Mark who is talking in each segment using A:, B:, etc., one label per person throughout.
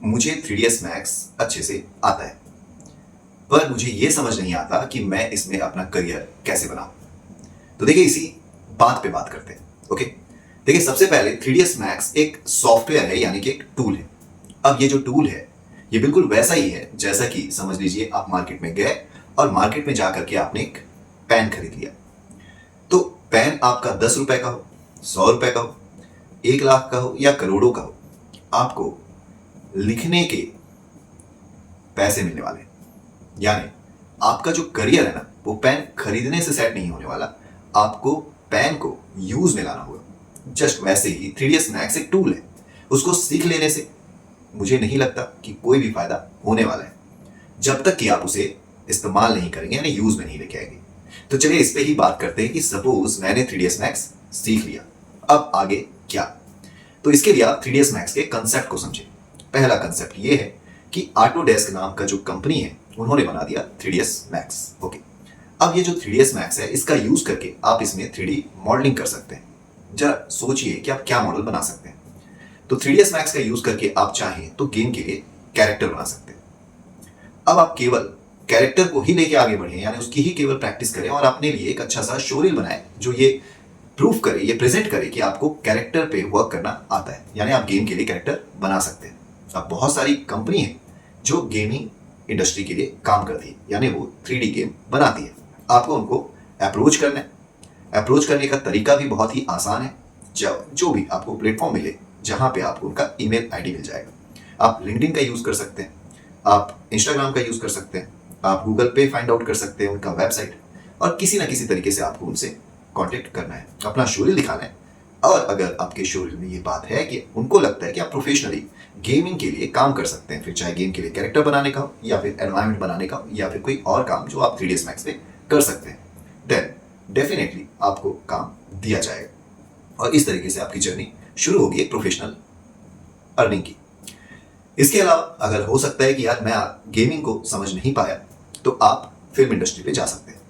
A: मुझे 3ds Max अच्छे से आता है, पर मुझे ये समझ नहीं आता कि मैं इसमें अपना करियर कैसे बनाऊं। तो देखिए इसी बात पे बात करते हैं। ओके, देखिए सबसे पहले 3ds Max एक सॉफ्टवेयर है, यानी कि एक टूल है। अब ये जो टूल है ये बिल्कुल वैसा ही है जैसा कि समझ लीजिए आप मार्केट में गए और मार्केट में जाकर के आपने एक पेन खरीद लिया। तो पेन आपका 10 रुपए का हो, 100 रुपए का हो, 1 लाख का हो या करोड़ों का हो, आपको लिखने के पैसे मिलने वाले हैं। यानी आपका जो करियर है ना, वो पेन खरीदने से सेट नहीं होने वाला, आपको पेन को यूज में लाना होगा। जस्ट वैसे ही 3ds Max एक टूल है, उसको सीख लेने से मुझे नहीं लगता कि कोई भी फायदा होने वाला है, जब तक कि आप उसे इस्तेमाल नहीं करेंगे, यानी यूज में नहीं लेके आएंगे। तो चलिए इस पे ही बात करते हैं कि सपोज मैंने 3ds Max सीख लिया, अब आगे क्या। तो इसके लिए आप 3ds Max के कंसेप्ट को समझें। पहला कंसेप्ट ये है कि ऑटोडेस्क नाम का जो कंपनी है उन्होंने बना दिया 3ds Max। ओके, अब ये जो 3ds Max है इसका यूज करके आप इसमें 3D मॉडलिंग कर सकते हैं। जरा सोचिए कि आप क्या मॉडल बना सकते हैं। तो 3ds Max का यूज करके आप चाहें तो गेम के लिए कैरेक्टर बना सकते हैं। अब आप केवल कैरेक्टर को ही लेके आगे बढ़े, यानी उसकी ही केवल प्रैक्टिस करें और अपने लिए एक अच्छा सा शोरील बनाए जो ये प्रूफ करे, ये प्रेजेंट करे कि आपको कैरेक्टर पे वर्क करना आता है, यानी आप गेम के लिए कैरेक्टर बना सकते हैं। अब बहुत सारी कंपनी है जो गेमिंग इंडस्ट्री के लिए काम करती है, यानी वो 3D गेम बनाती है। आपको उनको अप्रोच करना है। अप्रोच करने का तरीका भी बहुत ही आसान है। जो भी आपको प्लेटफॉर्म मिले जहां पे आपको उनका ईमेल आईडी मिल जाएगा। आप लिंक्डइन का यूज कर सकते हैं, आप इंस्टाग्राम का यूज कर सकते हैं, आप गूगल पे फाइंड आउट कर सकते हैं उनका वेबसाइट, और किसी ना किसी तरीके से आपको उनसे कांटेक्ट करना है, अपना शोरील दिखाना है। और अगर आपके शोरील में ये बात है कि उनको लगता है कि आप प्रोफेशनली गेमिंग के लिए काम कर सकते हैं, फिर चाहे गेम के लिए कैरेक्टर बनाने का हो या फिर एनवायरनमेंट बनाने का हो या फिर कोई और काम जो आप 3ds Max पे कर सकते हैं, देन डेफिनेटली आपको काम दिया जाएगा और इस तरीके से आपकी जर्नी शुरू होगी एक प्रोफेशनल अर्निंग की। इसके अलावा अगर हो सकता है कि यार मैं गेमिंग को समझ नहीं पाया, तो आप फिल्म इंडस्ट्री पे जा सकते हैं।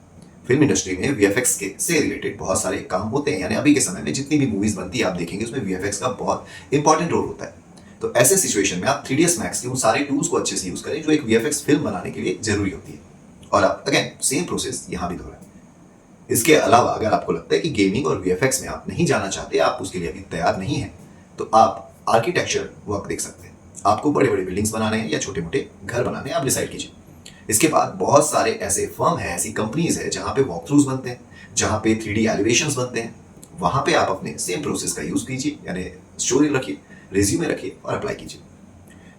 A: फिल्म इंडस्ट्री में VFX के से रिलेटेड बहुत सारे काम होते हैं, यानी अभी के समय में जितनी भी मूवीज बनती है आप देखेंगे उसमें VFX का बहुत इंपॉर्टेंट रोल होता है। तो ऐसे सिचुएशन में आप 3ds Max के उन सारे टूल्स को अच्छे से यूज करें जो एक VFX फिल्म बनाने के लिए जरूरी होती है, और आप अगेन सेम प्रोसेस यहाँ भी दोहराएं। इसके अलावा अगर आपको लगता है कि गेमिंग और VFX में आप नहीं जाना चाहते, आप उसके लिए अभी तैयार नहीं है, तो आप आर्किटेक्चर वर्क देख सकते हैं। आपको बड़े बड़े बिल्डिंग्स बनाने हैं या छोटे मोटे घर बनाने हैं, आप डिसाइड कीजिए। इसके बाद बहुत सारे ऐसे फर्म है, ऐसी कंपनीज है जहां पे वॉक थ्रूज बनते हैं, जहां पे 3D एलिवेशंस बनते हैं। वहां पे आप अपने सेम प्रोसेस का यूज कीजिए, यानी स्टोरी रखिए, रिज्यूमे रखिए और अप्लाई कीजिए।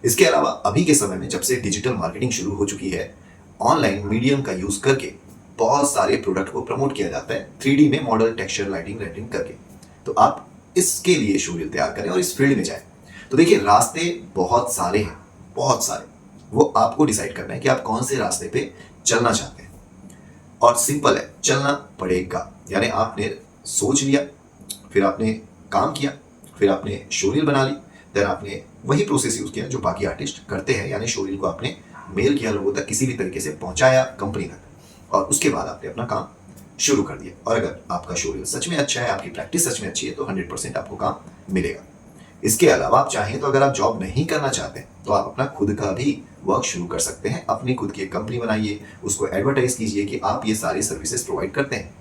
A: इसके अलावा अभी के समय में जब से डिजिटल मार्केटिंग शुरू हो चुकी है, ऑनलाइन मीडियम का यूज करके बहुत सारे प्रोडक्ट को प्रमोट किया जाता है 3D में मॉडल, टेक्सचर, लाइटिंग, रेंडरिंग करके। तो आप इसके लिए शोरील तैयार करें और इस फील्ड में जाएं। तो देखिए रास्ते बहुत सारे हैं, बहुत सारे। वो आपको डिसाइड करना है कि आप कौन से रास्ते पे चलना चाहते हैं, और सिंपल है, चलना पड़ेगा। यानी आपने सोच लिया, फिर आपने काम किया, फिर आपने शोरील बना ली, देन आपने वही प्रोसेस यूज किया जो बाकी आर्टिस्ट करते हैं, यानी शोरील को आपने मेल किया लोगों तक, किसी भी तरीके से पहुंचाया कंपनी तक, और उसके बाद आपने अपना काम शुरू कर दिया। और अगर आपका शोरील सच में अच्छा है, आपकी प्रैक्टिस सच में अच्छी है, तो 100% आपको काम मिलेगा। इसके अलावा आप चाहें तो अगर आप जॉब नहीं करना चाहते तो आप अपना खुद का भी वर्क शुरू कर सकते हैं। अपनी खुद की एक कंपनी बनाइए, उसको एडवर्टाइज कीजिए कि आप ये सारी सर्विसेज प्रोवाइड करते हैं।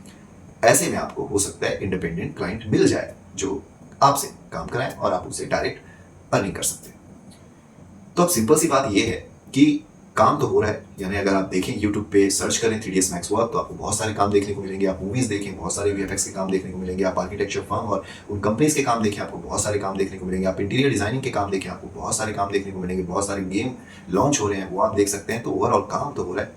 A: ऐसे में आपको हो सकता है इंडिपेंडेंट क्लाइंट मिल जाए जो आपसे काम कराए और आप उससे डायरेक्ट अर्निंग कर सकते हैं। तो अब सिंपल सी बात यह है कि काम तो हो रहा है, यानी अगर आप देखें यूट्यूब पे सर्च करें 3ds Max वर्क, तो आपको बहुत सारे काम देखने को मिलेंगे। आप मूवीज देखें, बहुत सारे VFX के काम देखने को मिलेंगे। आप आर्किटेक्चर फर्म और उन कंपनीज के काम देखें, आपको बहुत सारे काम देखने को मिलेंगे। आप इंटीरियर डिजाइनिंग के काम देखें, आपको बहुत सारे काम देखने को मिलेंगे। बहुत सारे गेम लॉन्च हो रहे हैं, वो आप देख सकते हैं। तो ओवरऑल काम तो हो रहा है।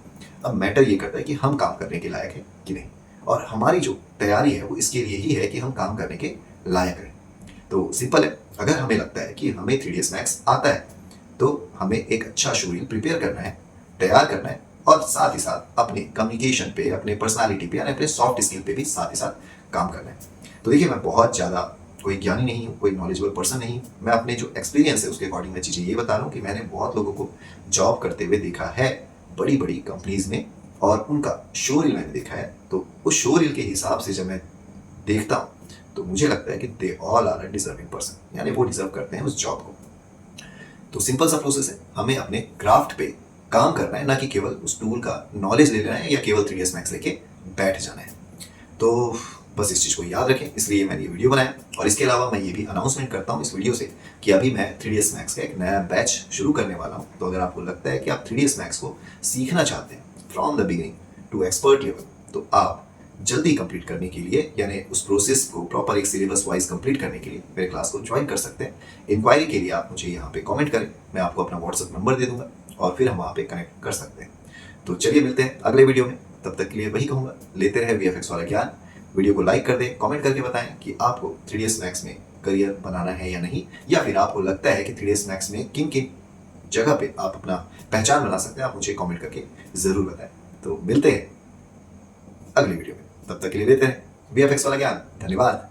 A: अब मैटर ये करता है कि हम काम करने के लायक है कि नहीं, और हमारी जो तैयारी है वो इसके लिए ही है कि हम काम करने के लायक हैं। तो सिंपल है, अगर हमें लगता है कि हमें 3ds Max आता है तो हमें एक अच्छा शोरील प्रिपेयर करना है, तैयार करना है, और साथ ही साथ अपने कम्युनिकेशन पे, अपने पर्सनालिटी पे, यानी अपने सॉफ्ट स्किल पे भी साथ ही साथ काम करना है। तो देखिए मैं बहुत ज़्यादा कोई ज्ञानी नहीं हूँ, कोई नॉलेजेबल पर्सन नहीं हूँ। मैं अपने जो एक्सपीरियंस है उसके अकॉर्डिंग मैं चीज़ें ये बता रहा हूँ कि मैंने बहुत लोगों को जॉब करते हुए देखा है बड़ी बड़ी कंपनीज में, और उनका शोरील मैंने देखा है। तो उस शोरील के हिसाब से जब मैं देखता हूँ तो मुझे लगता है कि they all are a deserving person, यानी वो डिजर्व करते हैं उस जॉब को। तो सिंपल सा प्रोसेस है, हमें अपने क्राफ्ट पे काम करना है, ना कि केवल उस टूल का नॉलेज ले लेना है या केवल 3ds Max लेके बैठ जाना है। तो बस इस चीज़ को याद रखें, इसलिए मैंने ये वीडियो बनाया। और इसके अलावा मैं ये भी अनाउंसमेंट करता हूँ इस वीडियो से कि अभी मैं 3ds Max का एक नया बैच शुरू करने वाला हूँ। तो अगर आपको लगता है कि आप 3ds Max को सीखना चाहते हैं from the beginning to expert level, तो आप जल्दी कंप्लीट करने के लिए, यानी उस प्रोसेस को प्रॉपर एक सिलेबस वाइज कंप्लीट करने के लिए मेरे क्लास को ज्वाइन कर सकते हैं। इंक्वायरी के लिए आप मुझे यहाँ पे कमेंट करें, मैं आपको अपना व्हाट्सएप नंबर दे दूंगा और फिर हम वहाँ पे कनेक्ट कर सकते हैं। तो चलिए मिलते हैं अगले वीडियो में, तब तक के लिए वही कहूँगा, लेते रहे VFX वाला ज्ञान। वीडियो को लाइक कर दें, कमेंट करके बताएं कि आपको 3ds Max में करियर बनाना है या नहीं, या फिर आपको लगता है कि 3ds Max में किन किन जगह पे आप अपना पहचान बना सकते हैं, आप मुझे कमेंट करके ज़रूर बताएं। तो मिलते हैं अगली वीडियो में, तब तक के लिए लेते हैं VFX वाला ज्ञान। धन्यवाद।